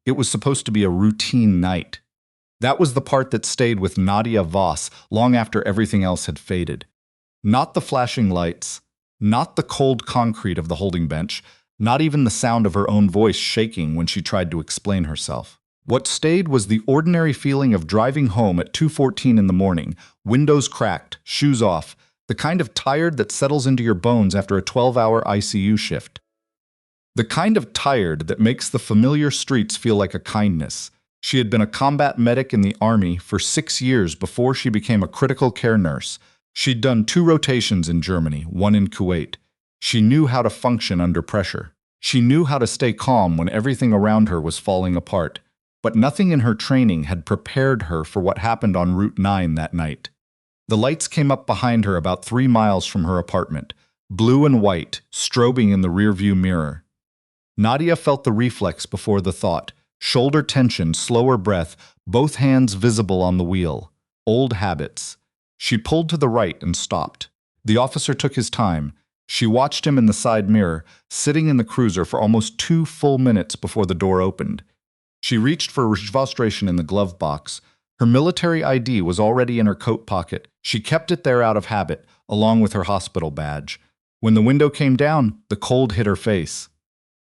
It was supposed to be a routine night. That was the part that stayed with Nadia Voss long after everything else had faded. Not the flashing lights, not the cold concrete of the holding bench, not even the sound of her own voice shaking when she tried to explain herself. What stayed was the ordinary feeling of driving home at 2:14 in the morning, windows cracked, shoes off, the kind of tired that settles into your bones after a 12-hour ICU shift. The kind of tired that makes the familiar streets feel like a kindness. She had been a combat medic in the Army for 6 years before she became a critical care nurse. She'd done 2 rotations in Germany, 1 in Kuwait. She knew how to function under pressure. She knew how to stay calm when everything around her was falling apart. But nothing in her training had prepared her for what happened on Route 9 that night. The lights came up behind her about 3 miles from her apartment, blue and white, strobing in the rearview mirror. Nadia felt the reflex before the thought, shoulder tension, slower breath, both hands visible on the wheel. Old habits. She pulled to the right and stopped. The officer took his time. She watched him in the side mirror, sitting in the cruiser for almost 2 full minutes before the door opened. She reached for registration in the glove box. Her military ID was already in her coat pocket. She kept it there out of habit, along with her hospital badge. When the window came down, the cold hit her face.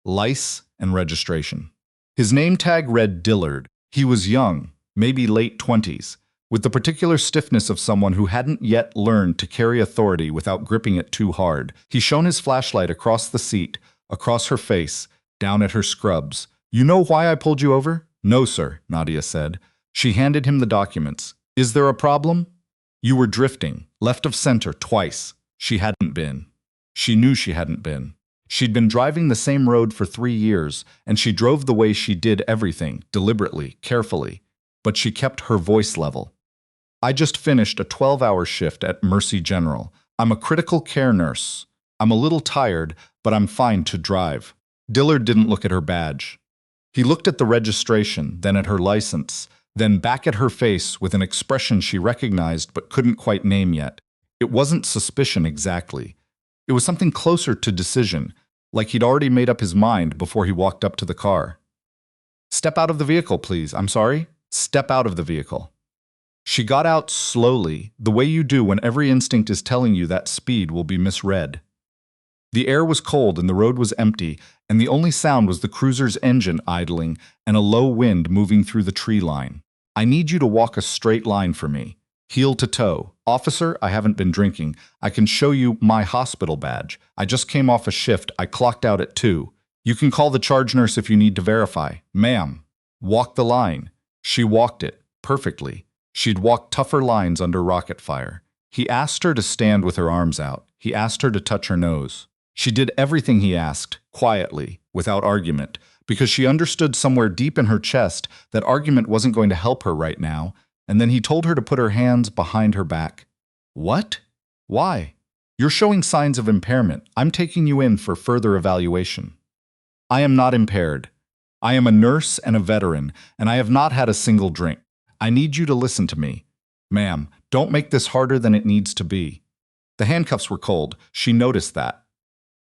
Lice and registration. His name tag read Dillard. He was young, maybe late 20s, with the particular stiffness of someone who hadn't yet learned to carry authority without gripping it too hard. He shone his flashlight across the seat, across her face, down at her scrubs. "You know why I pulled you over?" "No, sir," Nadia said. She handed him the documents. "Is there a problem?" "You were drifting, left of center twice." She hadn't been. She knew she hadn't been. She'd been driving the same road for 3 years, and she drove the way she did everything, deliberately, carefully. But she kept her voice level. "I just finished a 12-hour shift at Mercy General. I'm a critical care nurse. I'm a little tired, but I'm fine to drive." Dillard didn't look at her badge. He looked at the registration, then at her license, then back at her face with an expression she recognized but couldn't quite name yet. It wasn't suspicion exactly. It was something closer to decision, like he'd already made up his mind before he walked up to the car. "Step out of the vehicle, please. I'm sorry. Step out of the vehicle." She got out slowly, the way you do when every instinct is telling you that speed will be misread. The air was cold and the road was empty, and the only sound was the cruiser's engine idling and a low wind moving through the tree line. "I need you to walk a straight line for me, heel to toe." "Officer, I haven't been drinking. I can show you my hospital badge. I just came off a shift. I clocked out at 2. You can call the charge nurse if you need to verify." "Ma'am." "Walk the line." She walked it, perfectly. She'd walked tougher lines under rocket fire. He asked her to stand with her arms out. He asked her to touch her nose. She did everything he asked, quietly, without argument, because she understood somewhere deep in her chest that argument wasn't going to help her right now, and then he told her to put her hands behind her back. "What? Why?" "You're showing signs of impairment. I'm taking you in for further evaluation." "I am not impaired. I am a nurse and a veteran, and I have not had a single drink. I need you to listen to me. Ma'am, don't make this harder than it needs to be." The handcuffs were cold. She noticed that.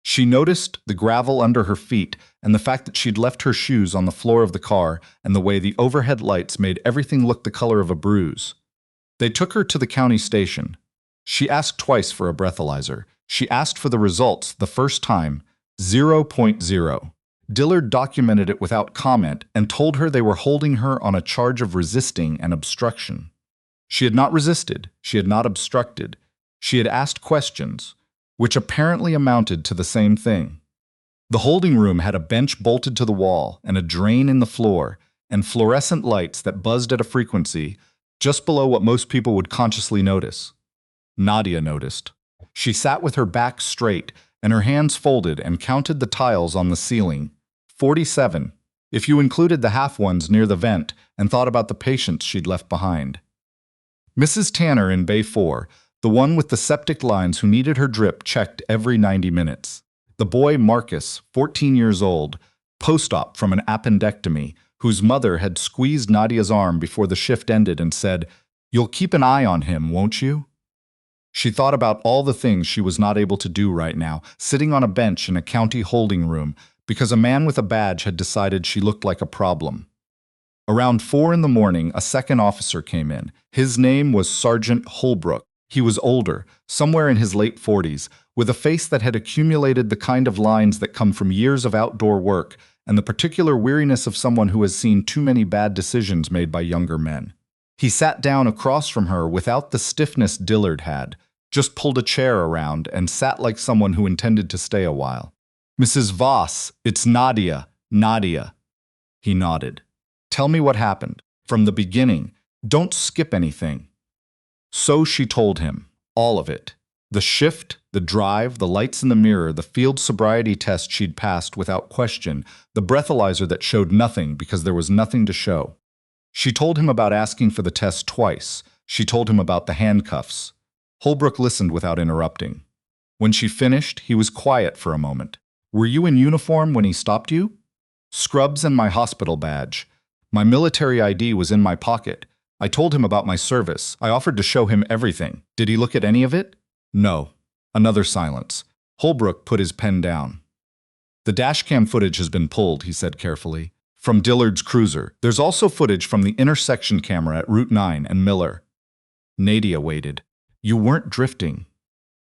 She noticed the gravel under her feet and the fact that she'd left her shoes on the floor of the car and the way the overhead lights made everything look the color of a bruise. They took her to the county station. She asked twice for a breathalyzer. She asked for the results the first time, 0.0. Dillard documented it without comment and told her they were holding her on a charge of resisting and obstruction. She had not resisted. She had not obstructed. She had asked questions, which apparently amounted to the same thing. The holding room had a bench bolted to the wall and a drain in the floor and fluorescent lights that buzzed at a frequency just below what most people would consciously notice. Nadia noticed. She sat with her back straight and her hands folded and counted the tiles on the ceiling. 47, if you included the half ones near the vent and thought about the patients she'd left behind. Mrs. Tanner in Bay 4, the one with the septic lines who needed her drip checked every 90 minutes. The boy Marcus, 14 years old, post-op from an appendectomy, whose mother had squeezed Nadia's arm before the shift ended and said, "You'll keep an eye on him, won't you?" She thought about all the things she was not able to do right now, sitting on a bench in a county holding room, because a man with a badge had decided she looked like a problem. Around 4 in the morning, a second officer came in. His name was Sergeant Holbrook. He was older, somewhere in his late 40s, with a face that had accumulated the kind of lines that come from years of outdoor work and the particular weariness of someone who has seen too many bad decisions made by younger men. He sat down across from her without the stiffness Dillard had, just pulled a chair around and sat like someone who intended to stay a while. "Mrs. Voss, it's Nadia. Nadia." He nodded. "Tell me what happened. From the beginning. Don't skip anything." So she told him. All of it. The shift, the drive, the lights in the mirror, the field sobriety test she'd passed without question, the breathalyzer that showed nothing because there was nothing to show. She told him about asking for the test twice. She told him about the handcuffs. Holbrook listened without interrupting. When she finished, he was quiet for a moment. "Were you in uniform when he stopped you?" "Scrubs and my hospital badge. My military ID was in my pocket. I told him about my service. I offered to show him everything. Did he look at any of it?" "No." Another silence. Holbrook put his pen down. "The dashcam footage has been pulled," he said carefully. "From Dillard's cruiser. There's also footage from the intersection camera at Route 9 and Miller." Nadia waited. "You weren't drifting."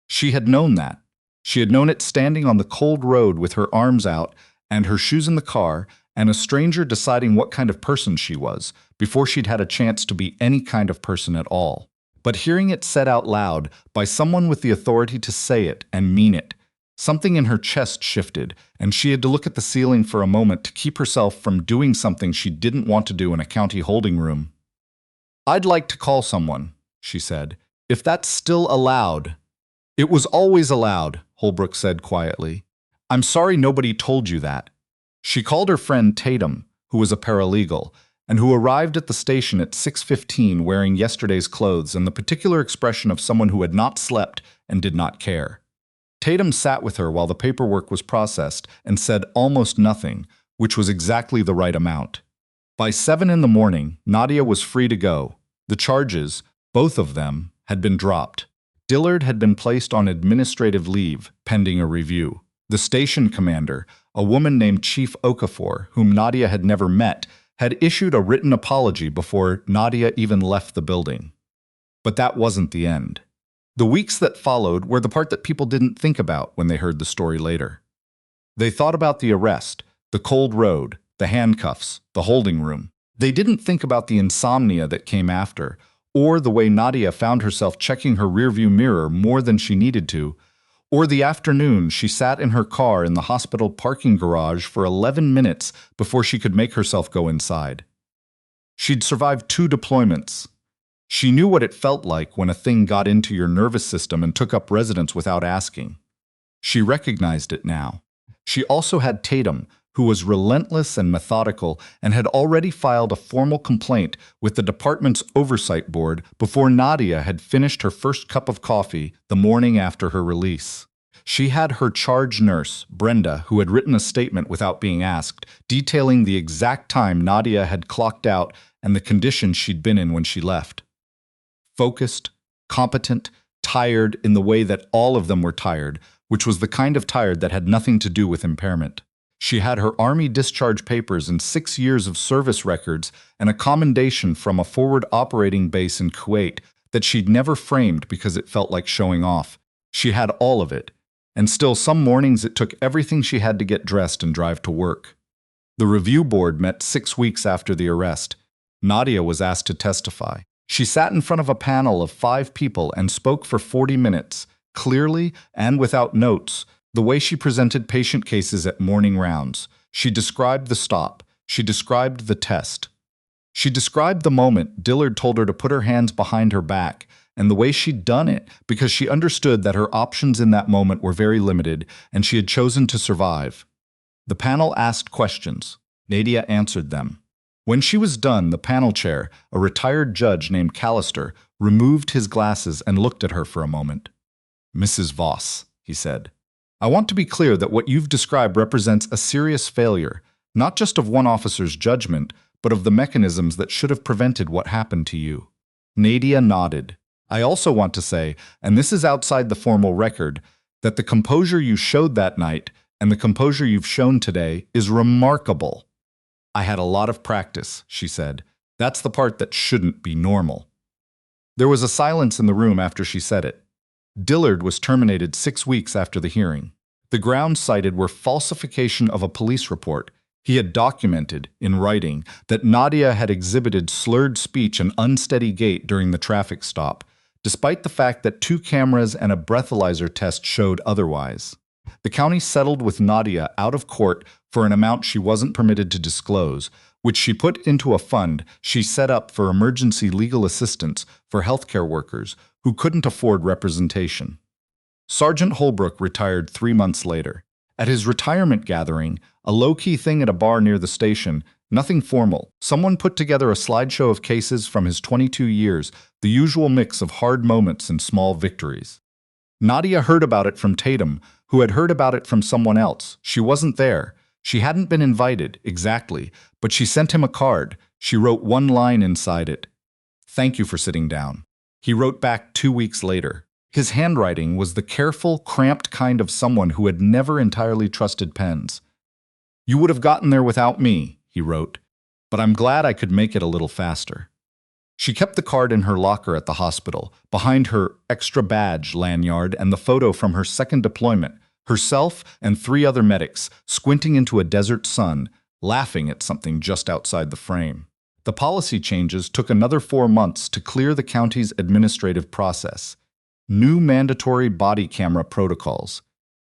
She had known that. She had known it standing on the cold road with her arms out and her shoes in the car, and a stranger deciding what kind of person she was, before she'd had a chance to be any kind of person at all. But hearing it said out loud by someone with the authority to say it and mean it, something in her chest shifted, and she had to look at the ceiling for a moment to keep herself from doing something she didn't want to do in a county holding room. "I'd like to call someone," she said, "if that's still allowed." "It was always allowed," Holbrook said quietly. "I'm sorry nobody told you that." She called her friend Tatum, who was a paralegal, and who arrived at the station at 6:15 wearing yesterday's clothes and the particular expression of someone who had not slept and did not care. Tatum sat with her while the paperwork was processed and said almost nothing, which was exactly the right amount. By 7 in the morning, Nadia was free to go. The charges, both of them, had been dropped. Dillard had been placed on administrative leave, pending a review. The station commander, a woman named Chief Okafor, whom Nadia had never met, had issued a written apology before Nadia even left the building. But that wasn't the end. The weeks that followed were the part that people didn't think about when they heard the story later. They thought about the arrest, the cold road, the handcuffs, the holding room. They didn't think about the insomnia that came after, or the way Nadia found herself checking her rearview mirror more than she needed to, or the afternoon she sat in her car in the hospital parking garage for 11 minutes before she could make herself go inside. She'd survived 2 deployments. She knew what it felt like when a thing got into your nervous system and took up residence without asking. She recognized it now. She also had Tatum, who was relentless and methodical and had already filed a formal complaint with the department's oversight board before Nadia had finished her first cup of coffee the morning after her release. She had her charge nurse, Brenda, who had written a statement without being asked, detailing the exact time Nadia had clocked out and the condition she'd been in when she left. Focused, competent, tired in the way that all of them were tired, which was the kind of tired that had nothing to do with impairment. She had her Army discharge papers and 6 years of service records and a commendation from a forward operating base in Kuwait that she'd never framed because it felt like showing off. She had all of it, and still some mornings it took everything she had to get dressed and drive to work. The review board met 6 weeks after the arrest. Nadia was asked to testify. She sat in front of a panel of 5 people and spoke for 40 minutes, clearly and without notes, the way she presented patient cases at morning rounds. She described the stop. She described the test. She described the moment Dillard told her to put her hands behind her back, and the way she'd done it, because she understood that her options in that moment were very limited, and she had chosen to survive. The panel asked questions. Nadia answered them. When she was done, the panel chair, a retired judge named Callister, removed his glasses and looked at her for a moment. "Mrs. Voss," he said, "I want to be clear that what you've described represents a serious failure, not just of one officer's judgment, but of the mechanisms that should have prevented what happened to you." Nadia nodded. "I also want to say, and this is outside the formal record, that the composure you showed that night and the composure you've shown today is remarkable." I had a lot of practice, she said. That's the part that shouldn't be normal. There was a silence in the room after she said it. Dillard was terminated 6 weeks after the hearing. The grounds cited were falsification of a police report. He had documented, in writing, that Nadia had exhibited slurred speech and unsteady gait during the traffic stop, despite the fact that 2 cameras and a breathalyzer test showed otherwise. The county settled with Nadia out of court for an amount she wasn't permitted to disclose, which she put into a fund she set up for emergency legal assistance for healthcare workers who couldn't afford representation. Sergeant Holbrook retired 3 months later. At his retirement gathering, a low-key thing at a bar near the station, nothing formal, someone put together a slideshow of cases from his 22 years, the usual mix of hard moments and small victories. Nadia heard about it from Tatum, who had heard about it from someone else. She wasn't there. She hadn't been invited, exactly, but she sent him a card. She wrote one line inside it. "Thank you for sitting down." He wrote back 2 weeks later. His handwriting was the careful, cramped kind of someone who had never entirely trusted pens. "You would have gotten there without me," he wrote, "but I'm glad I could make it a little faster." She kept the card in her locker at the hospital, behind her extra badge lanyard and the photo from her second deployment, herself and 3 other medics squinting into a desert sun, laughing at something just outside the frame. The policy changes took another 4 months to clear the county's administrative process. New mandatory body camera protocols,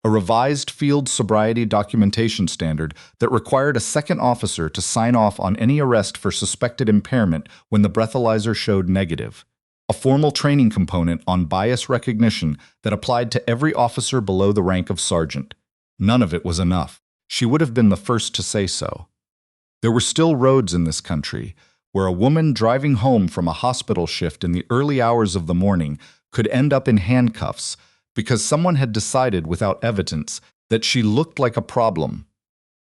a revised field sobriety documentation standard that required a second officer to sign off on any arrest for suspected impairment when the breathalyzer showed negative, a formal training component on bias recognition that applied to every officer below the rank of sergeant. None of it was enough. She would have been the first to say so. There were still roads in this country where a woman driving home from a hospital shift in the early hours of the morning could end up in handcuffs because someone had decided without evidence that she looked like a problem.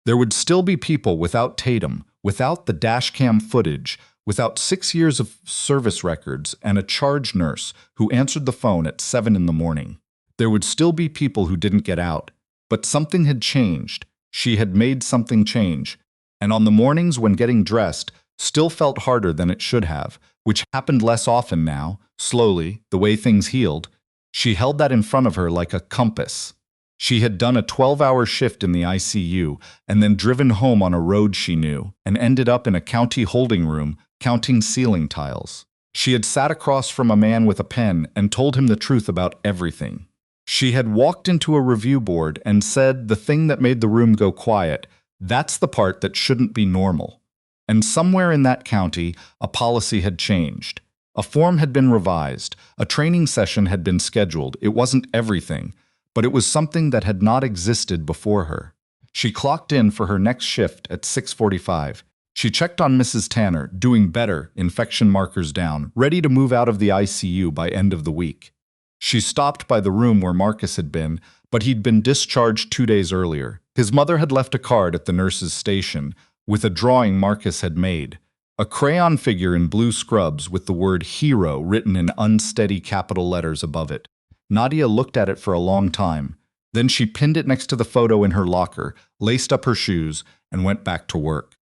There would still be people without Tatum, without the Dashcam footage, without 6 years of service records and a charge nurse who answered the phone at 7 in the morning. There would still be people who didn't get out, but something had changed. She had made something change. And on the mornings when getting dressed still felt harder than it should have, which happened less often now, slowly, the way things healed, she held that in front of her like a compass. She had done a 12-hour shift in the ICU and then driven home on a road she knew and ended up in a county holding room counting ceiling tiles. She had sat across from a man with a pen and told him the truth about everything. She had walked into a review board and said the thing that made the room go quiet, that's the part that shouldn't be normal. And somewhere in that county, a policy had changed. A form had been revised. A training session had been scheduled. It wasn't everything, but it was something that had not existed before her. She clocked in for her next shift at 6:45. She checked on Mrs. Tanner, doing better, infection markers down, ready to move out of the ICU by end of the week. She stopped by the room where Marcus had been, but he'd been discharged 2 days earlier. His mother had left a card at the nurse's station with a drawing Marcus had made. A crayon figure in blue scrubs with the word hero written in unsteady capital letters above it. Nadia looked at it for a long time. Then she pinned it next to the photo in her locker, laced up her shoes, and went back to work.